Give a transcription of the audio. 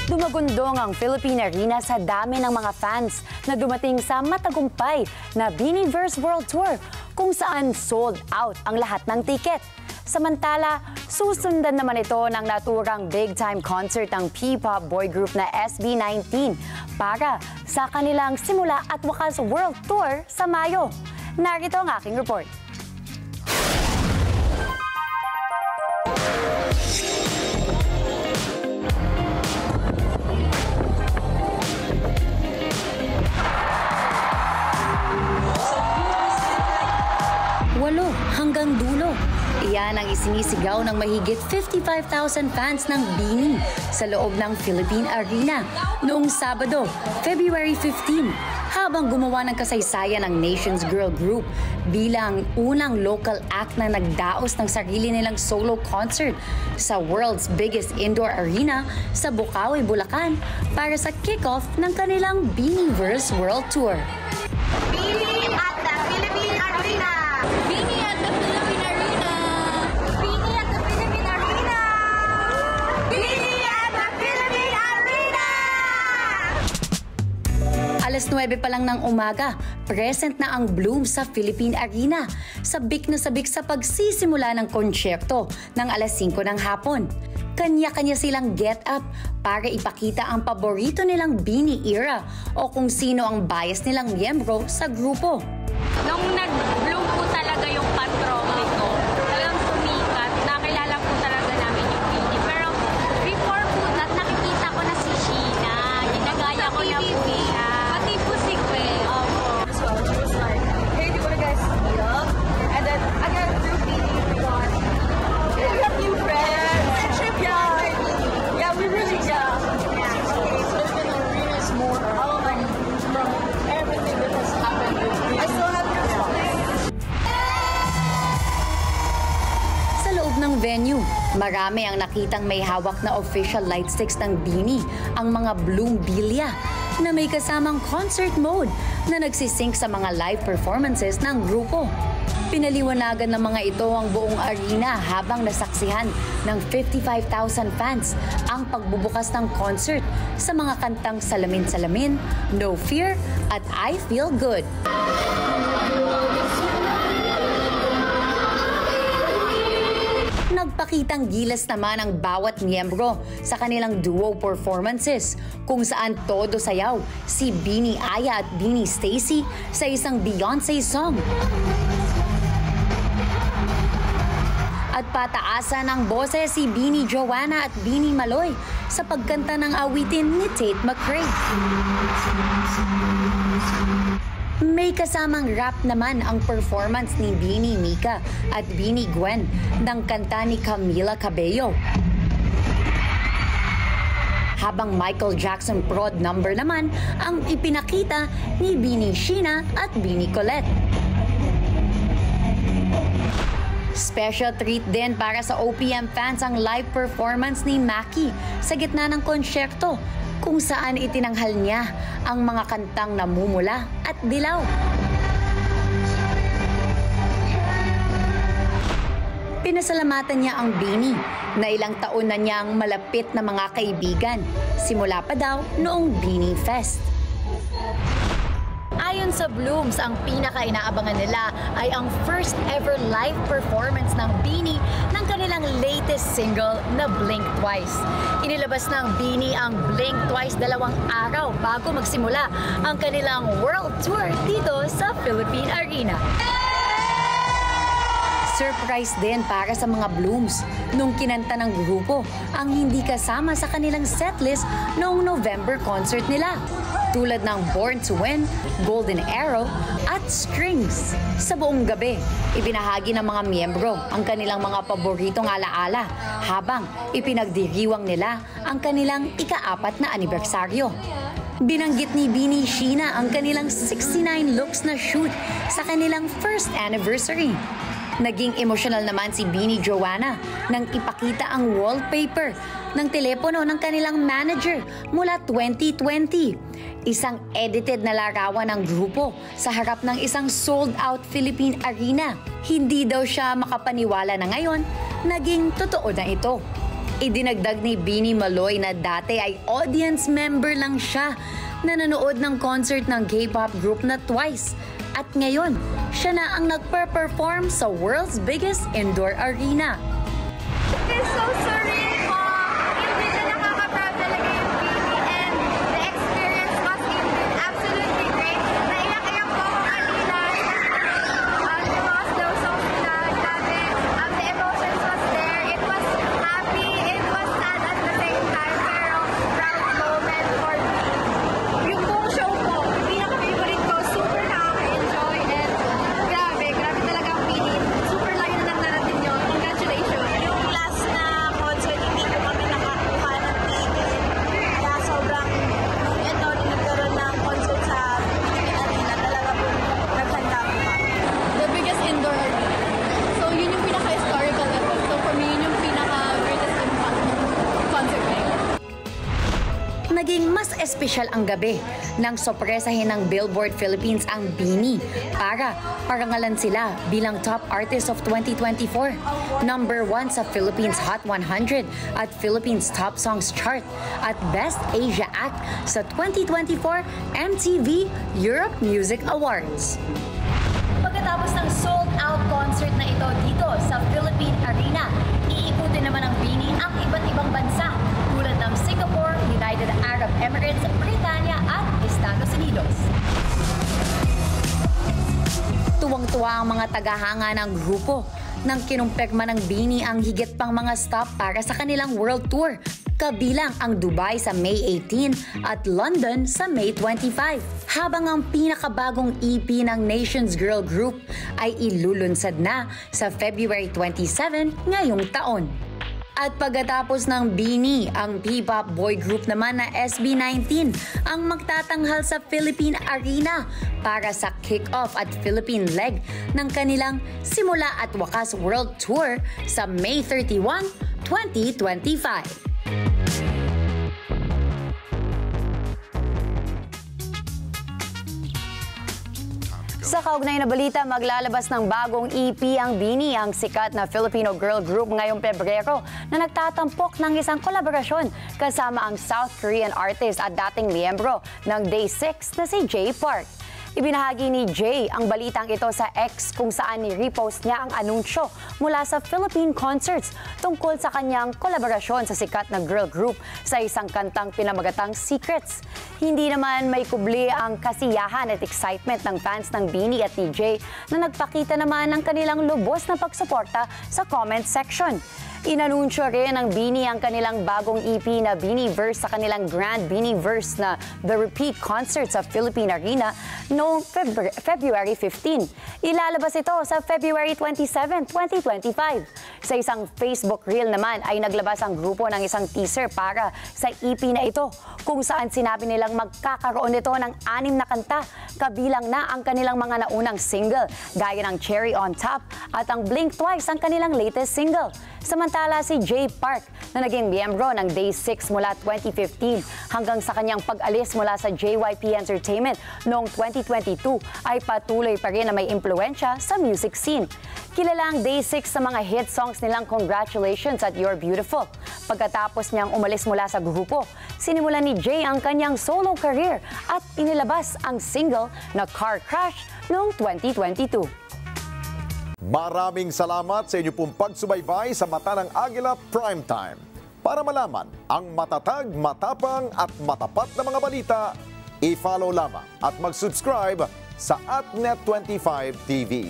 Dumagundong ang Philippine Arena sa dami ng mga fans na dumating sa matagumpay na Beanieverse World Tour kung saan sold out ang lahat ng tiket. Samantala, susundan naman ito ng naturang big-time concert ng P-pop boy group na SB19 para sa kanilang simula at wakas World Tour sa Mayo. Narito ang aking report. Hanggang dulo. Iyan ang isinisigaw ng mahigit 55,000 fans ng BINIE sa loob ng Philippine Arena noong Sabado, February 15, habang gumawa ng kasaysayan ng Nations Girl Group bilang unang local act na nagdaos ng sarili nilang solo concert sa world's biggest indoor arena sa Bukawi, Bulacan para sa kickoff ng kanilang Beanieverse World Tour. BINIE at the Philippine Arena! BINIE at the Philippine Arena! BINIE at the Philippine Arena! BINIE at the Philippine Arena! Alas 9 pa lang ng umaga, present na ang Bloom sa Philippine Arena. Sabik na sabik sa pagsisimula ng konsyerto ng alas 5 ng hapon. Kanya-kanya silang get up para ipakita ang paborito nilang BINIE era o kung sino ang bias nilang miyembro sa grupo. Nung nag-bloom po talaga yung patroni ko, talagang sumikat, nakilala po talaga namin yung BINIE. Pero before po that, nakikita ko na si Sheena, ginagaya ko na po siya. Pati po si Gwen. As well, she was like, hey, do you wanna guys meet up? And then I got through BINIE, we got new friends. Friendship, yeah, we really got. Philippine Arena is more like from everything that has happened with BINIE. I still have your songs. Sa loob ng venue, marami ang nakitang may hawak na official light sticks ng BINIE, ang mga Bloombilia, na may kasamang concert mode na nagsisync sa mga live performances ng grupo. Pinaliwanagan ng mga ito ang buong arena habang nasaksihan ng 55,000 fans ang pagbubukas ng concert sa mga kantang Salamin-Salamin, No Fear at I Feel Good. Nagpakitang gilas naman ang bawat miyembro sa kanilang duo performances kung saan todo sayaw si BINIE Aya at BINIE Stacy sa isang Beyonce song. At pataasan ng boses si BINIE Joanna at BINIE Maloy sa pagkanta ng awitin ni Tate McRae. May kasamang rap naman ang performance ni BINIE Mika at BINIE Gwen ng kanta ni Camila Cabello. Habang Michael Jackson prod number naman ang ipinakita ni BINIE Sheena at BINIE Colette. Special treat din para sa OPM fans ang live performance ni Maki sa gitna ng konsyerto kung saan itinanghal niya ang mga kantang Namumula at Dilaw. Pinasalamatan niya ang BINIE na ilang taon na niyang malapit na mga kaibigan, simula pa daw noong BINIE Fest. Ayon sa Blooms, ang pinaka-inaabangan nila ay ang first ever live performance ng BINIE ng kanilang latest single na Blink Twice. Inilabas ng BINIE ang Blink Twice 2 araw bago magsimula ang kanilang world tour dito sa Philippine Arena. Surprise din para sa mga Blooms nung kinanta ng grupo ang hindi kasama sa kanilang setlist noong November concert nila, tulad ng Born to Win, Golden Arrow at Strings. Sa buong gabi, ibinahagi ng mga miyembro ang kanilang mga paboritong alaala habang ipinagdiriwang nila ang kanilang ika-4 na anibersaryo. Binanggit ni BINIE Sheena ang kanilang 69 looks na shoot sa kanilang first anniversary. Naging emosyonal naman si BINIE Joanna nang ipakita ang wallpaper ng telepono ng kanilang manager mula 2020. Isang edited na larawan ng grupo sa harap ng isang sold-out Philippine Arena. Hindi daw siya makapaniwala na ngayon, naging totoo na ito. Idinagdag ni Beanie Maloy na dati ay audience member lang siya na nanood ng concert ng K-pop group na Twice. At ngayon, siya na ang nagper-perform sa world's biggest indoor arena. It's so surreal po. Hindi na nakaka-proud talaga yung Beanie and the experience was indeed absolutely great. Naiyak-iyak po ako kanina. The mga slow songs nila, grabe. The emotions was there. It was happy, it was sad at the same time, pero proud moment for me. Yung buong show po, pinaka-favorite ko, super nakaka-enjoy and grabe talaga ang Beanie. Super layo na natin yun. Congratulations. Yung last na concert, hindi ko kami nakakuha ng ticket. Kaya sobrang, ito, nagkaroon ng concert sa Philippine Arena, talaga po naghanda po kami. The biggest indoor arena. So, yun yung pinaka-historical level. So, for me, yun yung pinaka-greatest impact ng concert na yun. Naging mas espesyal ang gabi nang sorpresahin ng Billboard Philippines ang Beanie para parangalan sila bilang Top Artist of 2024, number 1 sa Philippines Hot 100 at Philippines Top Songs Chart at Best Asia Act sa 2024 MTV Europe Music Awards. Pagkatapos ng sold-out concert na ito dito sa Philippine Arena, iikutin naman ng Beanie ang iba't ibang bansa tulad ng Singapore, United Arab Emirates, Britanya at Estados Unidos. Tuwang-tuwa ang mga tagahanga ng grupo nang kinumpirma ng Beanie ang higit pang mga stop para sa kanilang world tour, kabilang ang Dubai sa May 18 at London sa May 25. Habang ang pinakabagong EP ng Nations Girl Group ay ilulunsad na sa February 27 ngayong taon. At pagkatapos ng Beanie, ang P-pop boy group naman na SB19 ang magtatanghal sa Philippine Arena para sa kick-off at Philippine leg ng kanilang Simula at Wakas World Tour sa May 31, 2025. Sa kaugnay na balita, maglalabas ng bagong EP ang Beanie, ang sikat na Filipino girl group ngayong Pebrero na nagtatampok ng isang kolaborasyon kasama ang South Korean artist at dating miyembro ng Day 6 na si Jay Park. Ibinahagi ni Jay ang balitang ito sa X kung saan ni-repost niya ang anunsyo mula sa Philippine Concerts tungkol sa kanyang kolaborasyon sa sikat na girl group sa isang kantang pinamagatang Secrets. Hindi naman may kubli ang kasiyahan at excitement ng fans ng Beanie at ni Jay na nagpakita naman ng kanilang lubos na pagsuporta sa comment section. Inanunsyo rin ng Beanie ang kanilang bagong EP na Beanieverse sa kanilang Grand Beanieverse na The Repeat Concert sa Philippine Arena noong February 15. Ilalabas ito sa February 27, 2025. Sa isang Facebook reel naman ay naglabas ang grupo ng isang teaser para sa EP na ito kung saan sinabi nilang magkakaroon nito ng 6 na kanta, kabilang na ang kanilang mga naunang single gaya ng Cherry on Top at ang Blink Twice ang kanilang latest single. Samantala si Jay Park na naging miyembro ng Day 6 mula 2015 hanggang sa kanyang pag-alis mula sa JYP Entertainment noong 2022 ay patuloy pa rin na may impluensya sa music scene. Kilala ang Day 6 sa mga hit songs nilang Congratulations at You're Beautiful. Pagkatapos niyang umalis mula sa grupo, sinimulan ni Jay ang kanyang solo career at inilabas ang single na Car Crash noong 2022. Maraming salamat sa inyo pong pagsubaybay sa Mata ng Agila Primetime. Para malaman ang matatag, matapang at matapat na mga balita, i-follow lamang at mag-subscribe sa @Net25 TV.